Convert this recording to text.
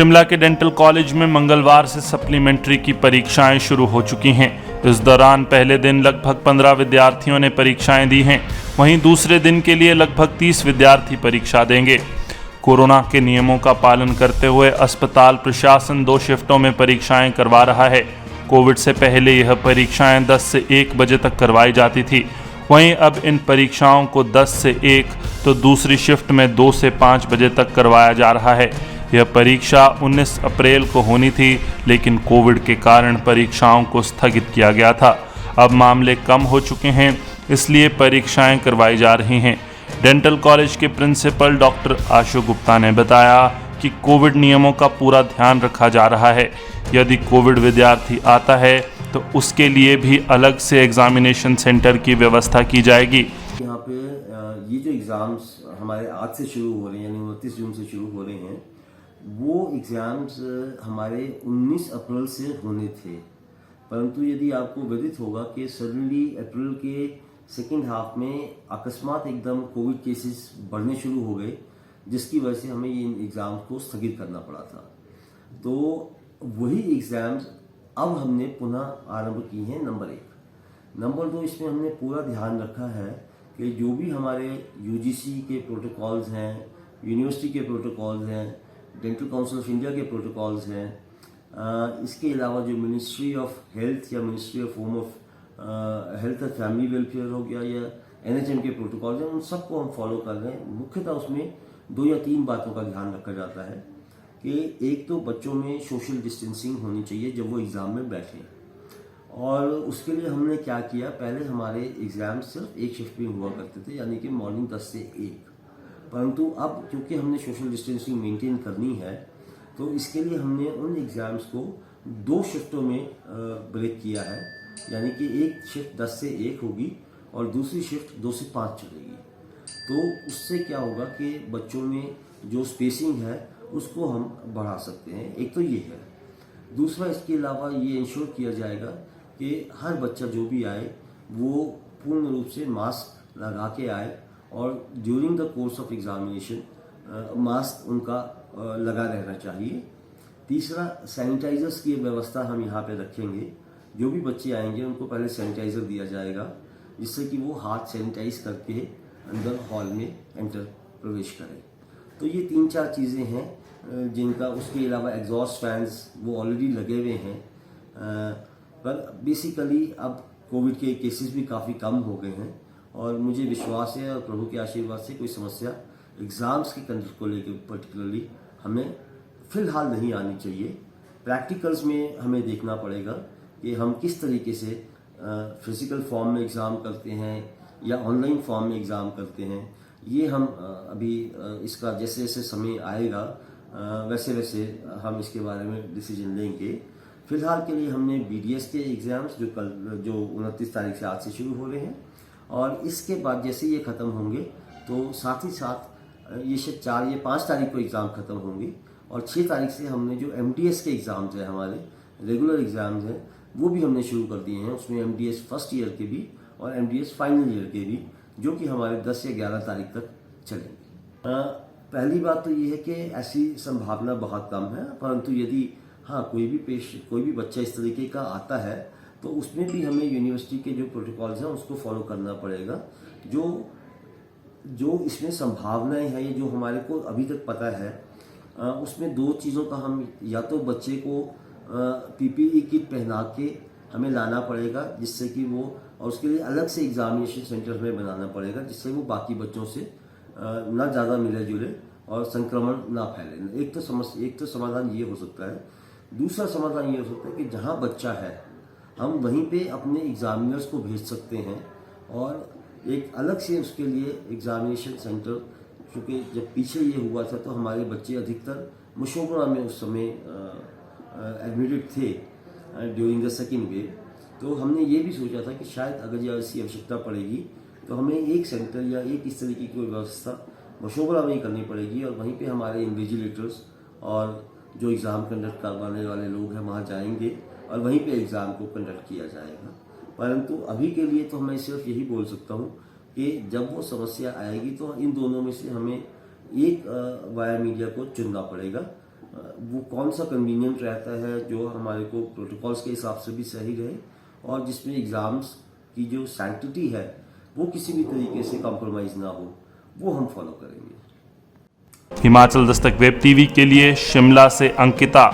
शिमला के dental college में मंगलवार से सप्लीमेंट्री की परीक्षाएं शुरू हो चुकी हैं। इस दौरान पहले दिन लगभग 15 विद्यार्थियों ने परीक्षाएं दी हैं। वहीं दूसरे दिन के लिए लगभग 30 विद्यार्थी परीक्षा देंगे। कोरोना के नियमों का पालन करते हुए अस्पताल प्रशासन 2 शिफ्टों में परीक्षाएं करवा रहा है। कोविड से पहले यह परीक्षाएं 10 से 1 बजे तक करवाई जाती थी। वहीं अब इन परीक्षाओं को 10 से 1 तो दूसरी शिफ्ट में 2 से 5 बजे तक करवाया जा रहा है। यह परीक्षा 19 अप्रैल को होनी थी, लेकिन कोविड के कारण परीक्षाओं को स्थगित किया गया था। अब मामले कम हो चुके हैं, इसलिए परीक्षाएं करवाई जा रही हैं। डेंटल कॉलेज के प्रिंसिपल डॉक्टर आशु गुप्ता ने बताया कि कोविड नियमों का पूरा ध्यान रखा जा रहा है। यदि कोविड विद्यार्थी आता है तो उसके लिए भी अलग से एग्जामिनेशन सेंटर की व्यवस्था की जाएगी। यहाँ पे ये जो एग्ज़ाम्स हमारे आज से शुरू हो रहे हैं, यानी 29 जून से शुरू हो रहे हैं, वो एग्ज़ाम्स हमारे 19 अप्रैल से होने थे। परंतु यदि आपको विदित होगा कि सडनली अप्रैल के सेकेंड हाफ में अकस्मात एकदम कोविड केसेस बढ़ने शुरू हो गए, जिसकी वजह से हमें ये एग्ज़ाम को स्थगित करना पड़ा था। तो वही एग्ज़ाम्स अब हमने पुनः आरंभ की हैं। नंबर 1। नंबर 2, इसमें हमने पूरा ध्यान रखा है कि जो भी हमारे यूजीसी के प्रोटोकॉल्स हैं, यूनिवर्सिटी के प्रोटोकॉल्स हैं, डेंटल काउंसिल ऑफ इंडिया के प्रोटोकॉल्स हैं, इसके अलावा जो मिनिस्ट्री ऑफ हेल्थ या ministry of home of health and family welfare हो गया या एनएचएम के प्रोटोकॉल्स हैं, उन सबको हम फॉलो कर रहे हैं। मुख्यतः उसमें 2 या 3 बातों का ध्यान रखा जाता है कि एक तो बच्चों में सोशल डिस्टेंसिंग होनी चाहिए जब वो एग्ज़ाम में बैठें, और उसके लिए हमने क्या किया, पहले हमारे एग्ज़ाम सिर्फ एक शिफ्ट में हुआ करते थे, यानी कि मॉर्निंग 10 से 1। परंतु अब क्योंकि हमने सोशल डिस्टेंसिंग मेंटेन करनी है, तो इसके लिए हमने उन एग्ज़ाम्स को 2 शिफ्टों में ब्रेक किया है, यानी कि एक शिफ्ट 10 से 1 होगी और दूसरी शिफ्ट 2 से 5 चलेगी। तो उससे क्या होगा कि बच्चों में जो स्पेसिंग है उसको हम बढ़ा सकते हैं। एक तो ये है। दूसरा, इसके अलावा ये इंश्योर किया जाएगा कि हर बच्चा जो भी आए वो पूर्ण रूप से मास्क लगा के आए, और during the course of examination mask उनका लगा रहना चाहिए। तीसरा, सैनिटाइजर्स की व्यवस्था हम यहाँ पे रखेंगे। जो भी बच्चे आएंगे उनको पहले सैनिटाइज़र दिया जाएगा, जिससे कि वो हाथ सैनिटाइज करके अंदर हॉल में प्रवेश करें। तो ये 3-4 चीज़ें हैं जिनका, उसके अलावा एग्जॉस्ट फैंस वो ऑलरेडी लगे हुए हैं। पर बेसिकली अब कोविड के केसेस भी काफ़ी कम हो गए हैं, और मुझे विश्वास है और प्रभु के आशीर्वाद से कोई समस्या एग्ज़ाम्स के कंडक्ट को लेकर पर्टिकुलरली हमें फ़िलहाल नहीं आनी चाहिए। प्रैक्टिकल्स में हमें देखना पड़ेगा कि हम किस तरीके से फिज़िकल फॉर्म में एग्ज़ाम करते हैं या ऑनलाइन फॉर्म में एग्ज़ाम करते हैं। ये हम अभी इसका जैसे जैसे समय आएगा वैसे वैसे हम इसके बारे में डिसीजन लेंगे। फ़िलहाल के लिए हमने बीडीएस के एग्ज़ाम्स जो 29 तारीख से आज से शुरू हो रहे हैं, और इसके बाद जैसे ये ख़त्म होंगे तो साथ ही साथ ये शायद 4 या 5 तारीख को एग्ज़ाम ख़त्म होंगे, और 6 तारीख से हमने जो एमडीएस के एग्ज़ाम्स हैं, हमारे रेगुलर एग्ज़ाम्स हैं, वो भी हमने शुरू कर दिए हैं। उसमें एमडीएस फर्स्ट ईयर के भी और एमडीएस फाइनल ईयर के भी, जो कि हमारे 10 या 11 तारीख तक चलेंगे। पहली बात तो ये है कि ऐसी संभावना बहुत कम है, परंतु यदि कोई भी बच्चा इस तरीके का आता है तो उसमें भी हमें यूनिवर्सिटी के जो प्रोटोकॉल्स हैं उसको फॉलो करना पड़ेगा। जो इसमें संभावनाएं हैं, ये जो हमारे को अभी तक पता है, उसमें 2 चीज़ों का हम, या तो बच्चे को पीपीई किट पहना के हमें लाना पड़ेगा, जिससे कि वो, और उसके लिए अलग से एग्जामिनेशन सेंटर हमें बनाना पड़ेगा, जिससे वो बाकी बच्चों से ना ज़्यादा मिले जुले और संक्रमण ना फैले। एक तो समाधान ये हो सकता है। दूसरा समाधान ये हो सकता है कि जहाँ बच्चा है हम वहीं पे अपने एग्जामिनर्स को भेज सकते हैं, और एक अलग से उसके लिए एग्जामिनेशन सेंटर, क्योंकि जब पीछे ये हुआ था तो हमारे बच्चे अधिकतर मशोबरा में उस समय एडमिटेड थे ड्यूरिंग द सेकेंड वेव। तो हमने ये भी सोचा था कि शायद अगर यह ऐसी आवश्यकता पड़ेगी तो हमें एक सेंटर या एक इस तरीके की व्यवस्था मशोबरा में ही करनी पड़ेगी, और वहीं पे हमारे इन्विजिलेटर्स और जो एग्ज़ाम कंडक्ट करवाने वाले लोग हैं वहाँ जाएंगे, और वहीं पे एग्ज़ाम को कंडक्ट किया जाएगा। परंतु अभी के लिए तो मैं सिर्फ यही बोल सकता हूँ कि जब वो समस्या आएगी तो इन दोनों में से हमें एक वाया मीडिया को चुनना पड़ेगा। वो कौन सा कन्वीनियंट रहता है जो हमारे को प्रोटोकॉल्स के हिसाब से भी सही रहे और जिसमें एग्ज़ाम्स की जो सैंक्टिटी है वो किसी भी तरीके से कॉम्प्रोमाइज़ ना हो, वो हम फॉलो करेंगे। हिमाचल दस्तक वेब टीवी के लिए शिमला से अंकिता।